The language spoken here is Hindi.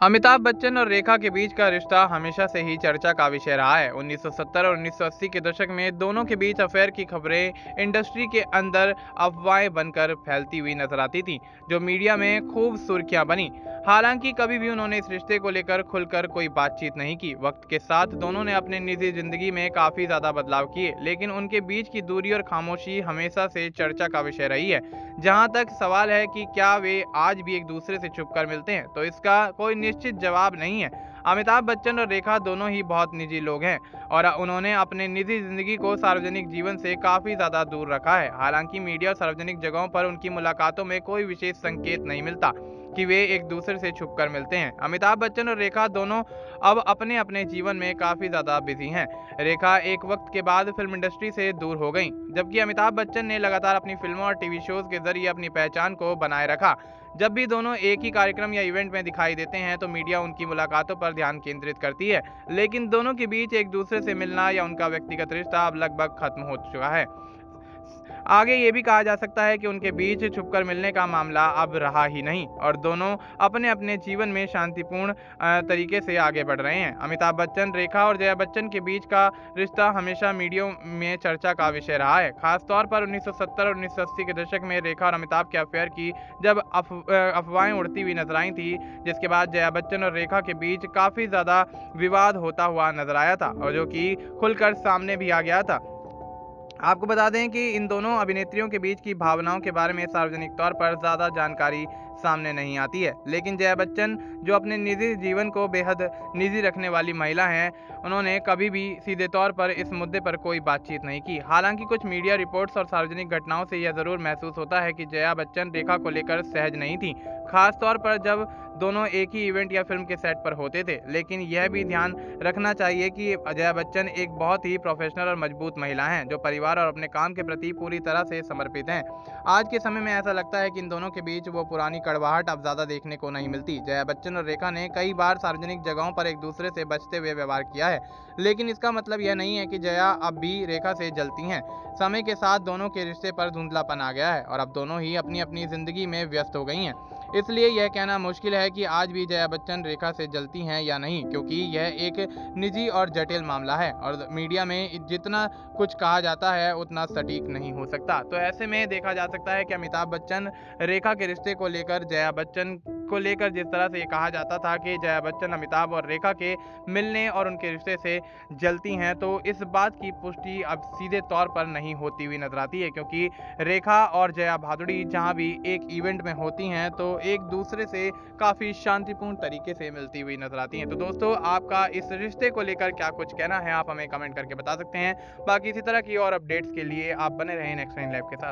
अमिताभ बच्चन और रेखा के बीच का रिश्ता हमेशा से ही चर्चा का विषय रहा है। 1970 और 1980 के दशक में दोनों के बीच अफेयर की खबरें इंडस्ट्री के अंदर अफवाहें बनकर फैलती हुई नजर आती थी, जो मीडिया में खूब सुर्खियां बनी। हालांकि कभी भी उन्होंने इस रिश्ते को लेकर खुलकर कोई बातचीत नहीं की। वक्त के साथ दोनों ने अपनी निजी जिंदगी में काफी ज्यादा बदलाव किए, लेकिन उनके बीच की दूरी और खामोशी हमेशा से चर्चा का विषय रही है। जहां तक सवाल है कि क्या वे आज भी एक दूसरे से छुपकर मिलते हैं, तो इसका कोई निश्चित जवाब नहीं है। अमिताभ बच्चन और रेखा दोनों ही बहुत निजी लोग हैं और उन्होंने अपने निजी जिंदगी को सार्वजनिक जीवन से काफी ज्यादा दूर रखा है। हालांकि मीडिया और सार्वजनिक जगहों पर उनकी मुलाकातों में कोई विशेष संकेत नहीं मिलता कि वे एक दूसरे से छुपकर मिलते हैं। अमिताभ बच्चन और रेखा दोनों अब अपने अपने जीवन में काफी ज्यादा बिजी हैं। रेखा एक वक्त के बाद फिल्म इंडस्ट्री से दूर हो गईं, जबकि अमिताभ बच्चन ने लगातार अपनी फिल्मों और टीवी शोज के जरिए अपनी पहचान को बनाए रखा। जब भी दोनों एक ही कार्यक्रम या इवेंट में दिखाई देते हैं, तो मीडिया उनकी मुलाकातों पर ध्यान केंद्रित करती है, लेकिन दोनों के बीच एक दूसरे से मिलना या उनका व्यक्तिगत रिश्ता अब लगभग खत्म हो चुका है। आगे ये भी कहा जा सकता है कि उनके बीच छुपकर मिलने का मामला अब रहा ही नहीं और दोनों अपने अपने जीवन में शांतिपूर्ण तरीके से आगे बढ़ रहे हैं। अमिताभ बच्चन, रेखा और जया बच्चन के बीच का रिश्ता हमेशा मीडिया में चर्चा का विषय रहा है, खासतौर पर 1970 और 1980 के दशक में रेखा और अमिताभ के अफेयर की जब अफवाहें उड़ती हुई नजर आई थी, जिसके बाद जया बच्चन और रेखा के बीच काफी ज्यादा विवाद होता हुआ नजर आया था और जो कि खुलकर सामने भी आ गया था। आपको बता दें कि इन दोनों अभिनेत्रियों के बीच की भावनाओं के बारे में सार्वजनिक तौर पर ज़्यादा जानकारी सामने नहीं आती है, लेकिन जया बच्चन, जो अपने निजी जीवन को बेहद निजी रखने वाली महिला हैं, उन्होंने कभी भी सीधे तौर पर इस मुद्दे पर कोई बातचीत नहीं की। हालांकि कुछ मीडिया रिपोर्ट्स और सार्वजनिक घटनाओं से यह ज़रूर महसूस होता है कि जया बच्चन रेखा को लेकर सहज नहीं थी, खास तौर पर जब दोनों एक ही इवेंट या फिल्म के सेट पर होते थे। लेकिन यह भी ध्यान रखना चाहिए कि जया बच्चन एक बहुत ही प्रोफेशनल और मजबूत महिला हैं, जो परिवार और अपने काम के प्रति पूरी तरह से समर्पित हैं। आज के समय में ऐसा लगता है कि इन दोनों के बीच वो पुरानी कड़वाहट अब ज़्यादा देखने को नहीं मिलती। जया बच्चन और रेखा ने कई बार सार्वजनिक जगहों पर एक दूसरे से बचते हुए व्यवहार किया है, लेकिन इसका मतलब यह नहीं है कि जया अब भी रेखा से जलती हैं। समय के साथ दोनों के रिश्ते पर धुंधलापन आ गया है और अब दोनों ही अपनी अपनी जिंदगी में व्यस्त हो गई हैं। इसलिए यह कहना मुश्किल है कि आज भी जया बच्चन रेखा से जलती हैं या नहीं, क्योंकि यह एक निजी और जटिल मामला है और मीडिया में जितना कुछ कहा जाता है उतना सटीक नहीं हो सकता। तो ऐसे में देखा जा सकता है कि अमिताभ बच्चन रेखा के रिश्ते को लेकर, जया बच्चन को लेकर जिस तरह से ये कहा जाता था कि जया बच्चन अमिताभ और रेखा के मिलने और उनके रिश्ते से जलती हैं, तो इस बात की पुष्टि अब सीधे तौर पर नहीं होती हुई नजर आती है, क्योंकि रेखा और जया भादुड़ी जहां भी एक इवेंट में होती हैं, तो एक दूसरे से काफ़ी शांतिपूर्ण तरीके से मिलती हुई नजर आती हैं। तो दोस्तों, आपका इस रिश्ते को लेकर क्या कुछ कहना है, आप हमें कमेंट करके बता सकते हैं। बाकी इसी तरह की और अपडेट्स के लिए आप बने रहें नेक्स्ट टाइम लाइव के साथ।